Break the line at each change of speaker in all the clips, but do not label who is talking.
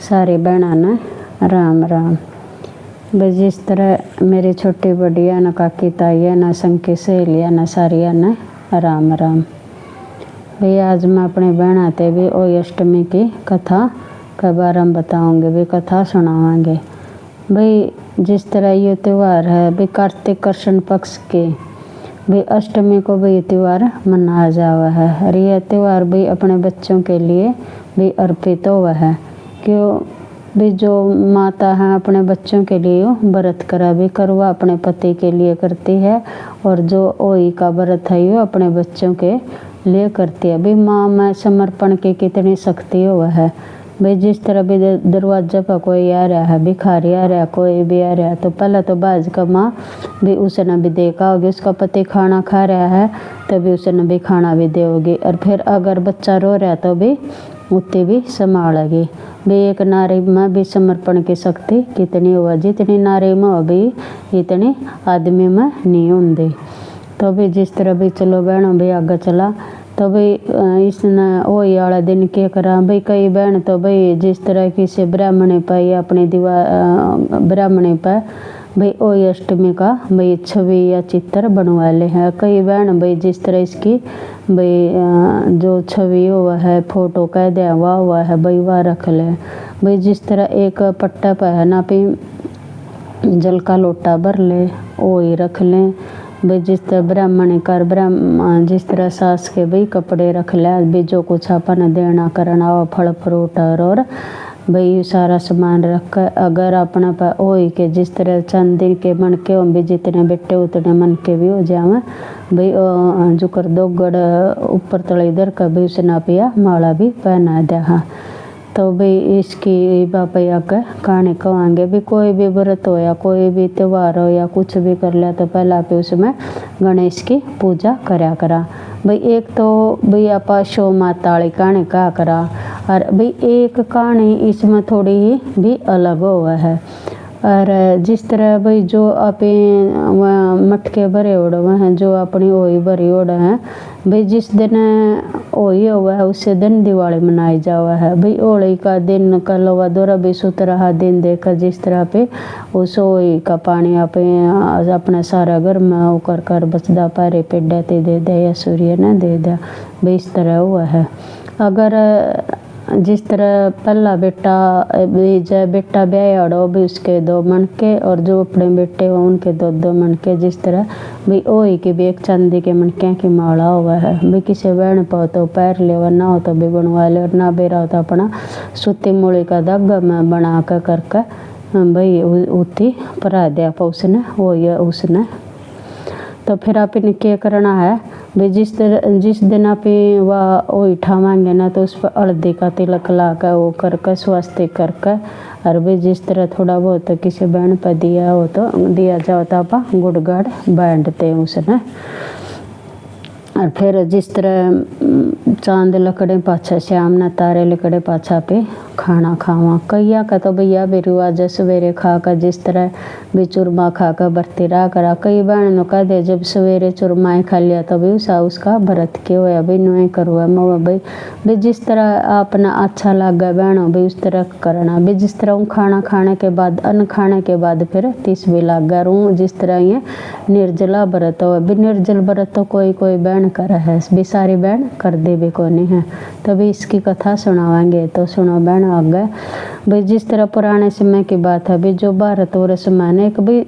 सारी बहना ने राम राम। भाई जिस तरह मेरी छोटी बड़िया न काकी ताइया न संकी सहेलिया न सारिया ने राम राम। भाई आज मैं अपने बहना ते भी ओई अष्टमी की कथा के बारे में बताऊंगी, भी कथा सुनावांगे। भाई जिस तरह ये त्यौहार है भी कार्तिक कृष्ण पक्ष के भी अष्टमी को भी त्यौहार मनाया जावा है। और यह त्यौहार भी अपने बच्चों के लिए भी अर्पित हुआ है। क्यों भी जो माता है अपने बच्चों के लिए व्रत करा भी करवा अपने पति के लिए करती है, और जो ओई का व्रत है वो अपने बच्चों के लिए करती है। भी माँ में समर्पण की कितनी शक्ति हुआ है। भाई जिस तरह भी दरवाजा पर कोई आ रहा है, भिखारी आ रहा है, कोई भी आ रहा है, तो पहले तो बाज का माँ भी उसने भी देखा होगी, उसका पति खाना खा रहा है तभी उसने भी खाना भी देगी। और फिर अगर बच्चा रो रहा है तो भी उतनी भी संभालेगी। भी एक नारी में भी समर्पण की शक्ति कितनी हुआ, जितनी नारी में हो भी इतनी आदमी में नहीं होती। तो भी जिस तरह भी चलो बहनों भी आगे चला, तो भाई इसने वही वाला दिन क्या करा। भाई कई बहन तो भाई जिस तरह की से ब्राह्मणी पर या अपनी दीवार ब्राह्मणी पर भाई वही अष्टमी का भाई छवि या चित्र बनवा ले हैं। कई बहन भाई जिस तरह इसकी भाई जो छवि हुआ है फोटो कह दिया हुआ है भाई वह रख ले। भाई जिस तरह एक पट्टा पर है ना पे जल का लोटा भर ले वही रख लें। भाई जिस तरह ब्राह्मणी कर ब्राह्मण जिस तरह सास के भाई कपड़े रख ले, भी जो कुछ अपन देना करना हो फल फ्रूट और भाई सारा सामान रख कर अगर अपना पर ओई के जिस तरह चांदी के मन के हो भी जितने बेटे उतने मन के भी हो जावे। भाई जो कर दो गड़ ऊपर तले इधर का भी उसे नापिया माला भी पहना दिया। हाँ तो भाई इसकी बापैया के कहानी कहेंगे भी कोई भी व्रत हो या कोई भी त्यौहार हो या कुछ भी कर लिया तो पहला पे उसमें गणेश की पूजा करा करा। भाई एक तो भाई आप शो माता वाली कहानी कहा करा, और भाई एक कहानी इसमें थोड़ी ही भी अलग हुआ है। और जिस तरह भाई जो आप मटके भरे उड़ हैं जो अपनी ओई भरी उड़ हैं, भाई जिस दिन ओई हुआ है उस दिन दिवाली मनाई जावा है। भाई होली का दिन कल हुआ दोरा भी सुतरहा दिन देखकर जिस तरह पे उस ओई का पानी आप अपना सारा घर में होकर कर बचदा पारे पे देते दे दे या सूर्य ने दे दिया। भाई इस तरह हुआ है। अगर जिस तरह पहला बेटा जय बेटा ब्याह अड़ो भी उसके 2 मन के, और जो अपने बेटे हो उनके 2 मन के। जिस तरह भी ओई की भी एक चांदी के मनके की माला हुआ है। भी किसी बहन पाओ तो पैर ले और ना हो तो भी बनवा ले, और ना बेरा हो तो अपना सूती मूली का धागा में बना कर करके भाई उती परा दिया पर उसने वो उसने। तो फिर आप इन्हें क्या करना है भाई जिस दिन आप वह उठावाएंगे ना तो उस पर हल्दी का तिलक ला कर वो करके स्वास्थ्य करके, और भाई जिस तरह थोड़ा बहुत किसी बहन पर दिया हो तो दिया जाओ तो आप गुड़ गाड़ बांटते हैं उसने। और फिर जिस तरह चांद लकड़े पाछा श्याम न तारे लकड़े पाछा पे खाना खावा। कैया का तो भैया भी रिवाज सवेरे खा कर जिस तरह भी चूरमा खा कर बरती रहा करा। कई बहनों का दे जब सवेरे चूरमा खा लिया तो भी उसका व्रत के होया भाई नुए करुआ मवा भाई जिस तरह अपना अच्छा लगा बहनों भाई उस तरह करना। भी जिस तरह खाना खाने के बाद अन्न खाने के बाद फिर 30 भी लगा रू जिस तरह ये निर्जला व्रत हो। भी निर्जल व्रत तो कोई बहन कर है भी सारी बहन कर दे भी को नहीं है। तभी इसकी कथा सुनावाएंगे तो सुनो बहन आगे। भाई जिस तरह पुराने समय की बात है भी जो भारत और समय ने एक भी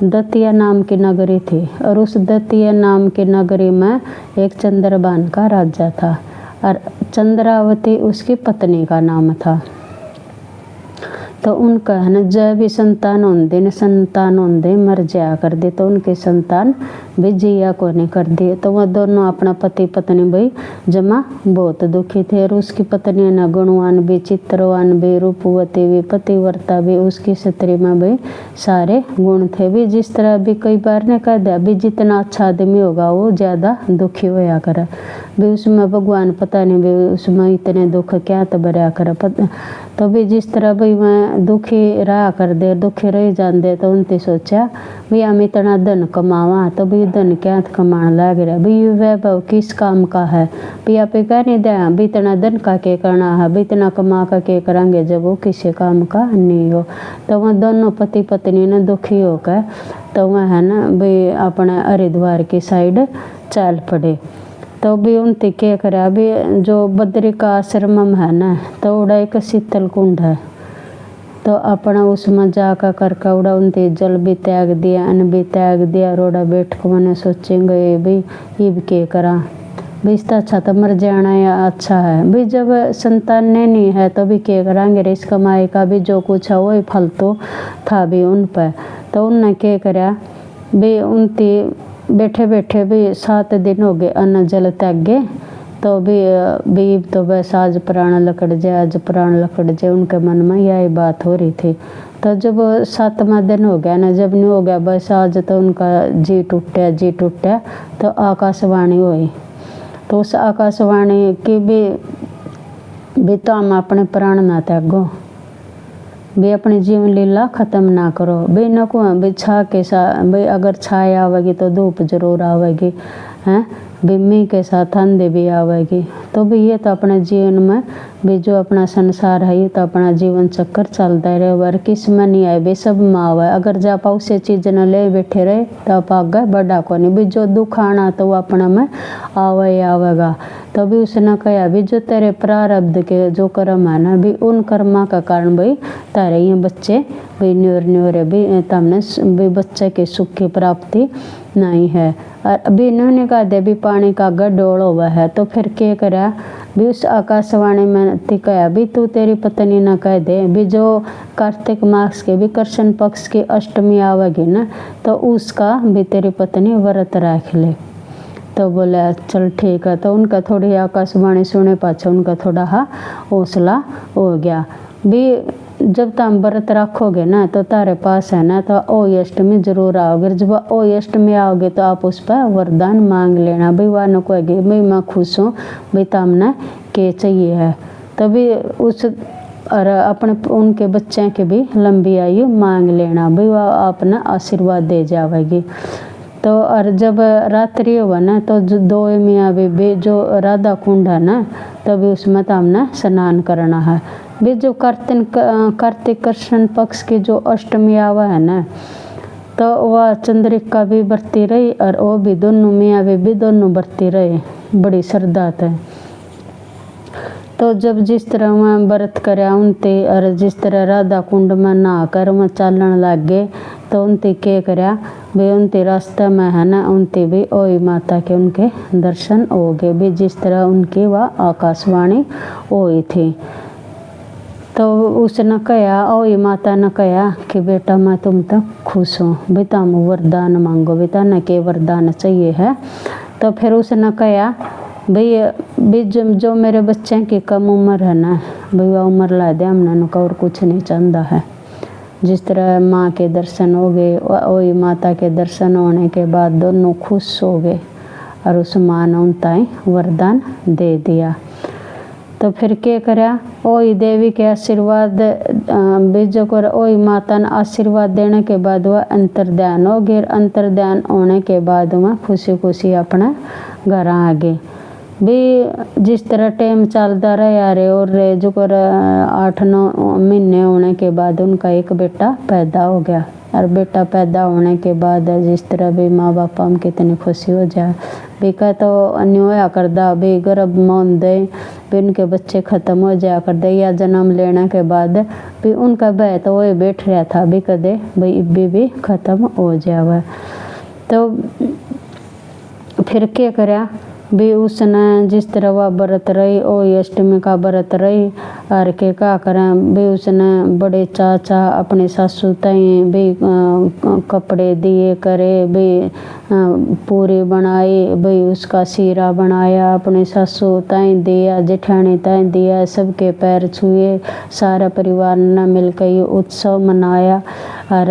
दतिया नाम की नगरी थी, और उस दतिया नाम की नगरी में एक चंद्रभान का राजा था, और चंद्रावती उसकी पत्नी का नाम था। तो उनका है ना जब भी संतान होंदे मर जाया कर दे, तो उनकी संतान भी जिया को नहीं कर दी। तो वह दोनों अपना पति पत्नी भाई जमा बहुत दुखी थे। और उसकी पत्नी ना गुणवान भी चित्रवान भी रूपवती भी पतिव्रता भी उसकी स्त्री में भी सारे गुण थे। भी जिस तरह भी कई बार ने कह दिया भी जितना अच्छा आदमी होगा वो ज़्यादा दुखी होया करे। भी उसमें भगवान पता नहीं भी उसमें इतने दुख क्या तो भरया कर तो भी जिस तरह भाई मैं दुखी रहा कर दे दुखी रह जाते तो उनती सोचा भी हम इतना धन कमावा तो भी धन क्या कमाने लग रहा भी ये वैभव किस काम का है भी आप कह नहीं दे भी इतना धन का के करना है भी इतना कमा का के करेंगे जब वो किसी काम का नहीं हो। तो वह दोनों पति पत्नी ने दुखी होकर तो वह है ना भी अपने हरिद्वार की साइड चल पड़े। तो भी उनती क्या करा भी जो बद्री का आश्रम है ना तो उड़ा एक शीतल कुंड है तो अपना उसमें जाकर करके उड़ा उनती जल भी त्याग दिया अन्न भी त्याग दिया रोड़ा बैठ को मैंने सोचेंगे भी ये भी क्या करा भी इससे अच्छा तो मर जाना या अच्छा है भी जब संतान नहीं है तो भी क्या करेंगे इस कमाई का भी जो कुछ है वही फल तो था भी उन पर। तो उनने क्या करा भी उनती बैठे बैठे भी 7 दिन हो गए अन्न जल त्यागे तो भी तो बस आज प्राण लकड़ जाए आज प्राण लकड़ जाए उनके मन में यही बात हो रही थी। तो जब 7वां दिन हो गया ना जब नहीं हो गया बस आज तो उनका जी टूटा तो आकाशवाणी हुई। तो उस आकाशवाणी की भी तो हम अपने प्राण ना त्यागो भी अपनी जीवन लीला खत्म ना करो भी न को भी छा के साथ भाई अगर छाया आवेगी तो धूप जरूर आवेगी हैं भी मी के साथ अंधे भी आवेगी। तो भी ये तो अपने जीवन में भी जो अपना संसार है ये तो अपना जीवन चक्कर चलता रहे और किस में नहीं आए भी सब में आवे अगर जा पाओ से चीज न ले बैठे रहे तो आप आगे बड़ा को नहीं भी जो दुख आना तो वो अपना में आवेगा। तो भी उसने कहा भी जो तेरे प्रारब्ध के जो कर्म है ना भी उन कर्मा का कारण भाई तारे ये बच्चे भी न्योर भी तमने भी बच्चे के सुख की प्राप्ति नहीं है। और अभी इन्होंने कहा दे भी पानी का गड्ढोल हुआ है तो फिर क्या करा भी उस आकाशवाणी में कहा भी तू तेरी पत्नी ना कह दे भी जो कार्तिक मास के भी कृष्ण पक्ष की अष्टमी आवेगी ना तो उसका भी तेरी पत्नी व्रत रख ले। तो बोला चल ठीक है। तो उनका थोड़ी आकाशवाणी सुने पाछा उनका थोड़ा हौसला हो गया भी जब तुम व्रत रखोगे ना तो तारे पास है ना तो ओ अष्टमी जरूर आओगे जब ओ अष्टमी आओगे तो आप उस पर वरदान मांग लेना भाई वह न कहेगी भाई मैं खुश हूँ भाई तुमने के चाहिए है। तभी उस और अपने उनके बच्चे के भी लंबी आयु मांग लेना भाई वह अपना आशीर्वाद दे जाएगी। तो और जब रात्रि हुआ ना तो जो 2 मियाँ बीबी जो राधा कुंड है ना तभी उसमें तो हमने स्नान करना है भी जो कार्तिक कृष्ण पक्ष की जो अष्टमी आवा है ना तो वह चंद्रिका भी बरती रही और वो भी दोनों मियाँ बीबी दोनों बरती रही बड़ी श्रद्धा है। तो जब जिस तरह वहाँ व्रत कराया उनते और जिस तरह राधा कुंड में नहा कर वहाँ चलने लग गए तो उनते क्या करा भी उनते रास्ते में है ना उनते भी ओई माता के उनके दर्शन हो गए भी जिस तरह उनकी वह आकाशवाणी हुई थी। तो उसने कहा ओई माता ने कहा कि बेटा मैं तुम तक खुश हूँ भी तुम वरदान मांगो बेटा न के वरदान चाहिए है। तो फिर उसने कहा भाई जो मेरे बच्चे की कम उम्र है ना भाई वह उम्र ला दे हमने और कुछ नहीं चाहता है। जिस तरह माँ के दर्शन हो गए वही माता के दर्शन होने के बाद दोनों खुश हो गए और उस माँ ने उन ताई वरदान दे दिया। तो फिर क्या करा वही देवी के आशीर्वाद बीजों को वही माता ने आशीर्वाद देने के बाद वह अंतर्ध्यान हो गए। अंतर्ध्यान होने के बाद वह खुशी खुशी अपने घर आ गए भी जिस तरह टाइम चलता रहा यार और जो कर 8-9 महीने होने के बाद उनका एक बेटा पैदा हो गया। और बेटा पैदा होने के बाद जिस तरह भी माँ बाप हम कितनी खुशी हो जाए भी का तो अन्य होया कर दा भी गर्भ मान दे भी उनके बच्चे ख़त्म हो जाया कर दे या जन्म लेने के बाद भी उनका भय तो वही बैठ रहा था भी कदे भाई इब्बी भी ख़त्म हो जाए। तो फिर क्या करा भी उसने जिस तरह वह व्रत रही ओ अष्टमी का व्रत रही और के का करें भी उसने बड़े चाचा अपने सासू ताई भी कपड़े दिए करे भी पूरी बनाई भी उसका सीरा बनाया अपने सासू ताई दिया जेठानी ताई दिया सबके पैर छुए सारा परिवार ने मिलकर ये उत्सव मनाया। और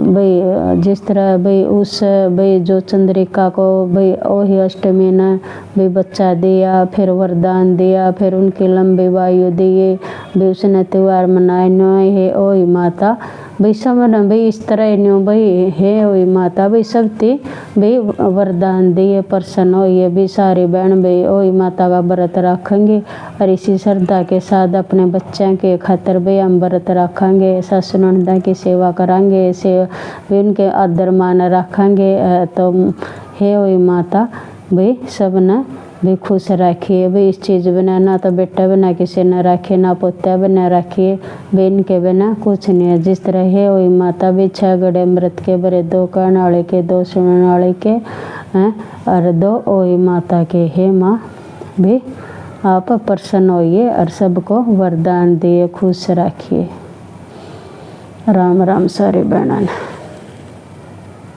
भाई जिस तरह भाई उस भाई जो चंद्रिका को भाई वही अष्टमी ने भाई बच्चा दिया, फिर वरदान दिया, फिर उनकी लंबी वायु दिए, भाई उसने त्यौहार मनाए नो है वही माता भाई समझ भाई इस तरह न्यो भाई है वही माता भाई सब थी भाई वरदान दिए, प्रसन्न होइए भी सारी बहन भाई वही माता का व्रत रखेंगे और इसी श्रद्धा के साथ अपने बच्चों के खातर भाई हम व्रत रखेंगे, सासु ननदा की सेवा करांगे, से भी उनके आदर मान रखेंगे। तो है वही माता भाई सब न भी खुश रखिए भाई इस चीज़ बिना ना तो बेटा बिना किसी न रखिए ना पोता बिना रखिए भाई इनके बिना कुछ नहीं है। जिस तरह है वही माता भी 6 गड़े अमृत के बड़े 2 कहने वाले के 2 सुनने वाले के हैं और 2 वही माता के है माँ भी आप प्रसन्न होइए और सबको वरदान दिए खुश रखिए। राम राम सारी बहनों।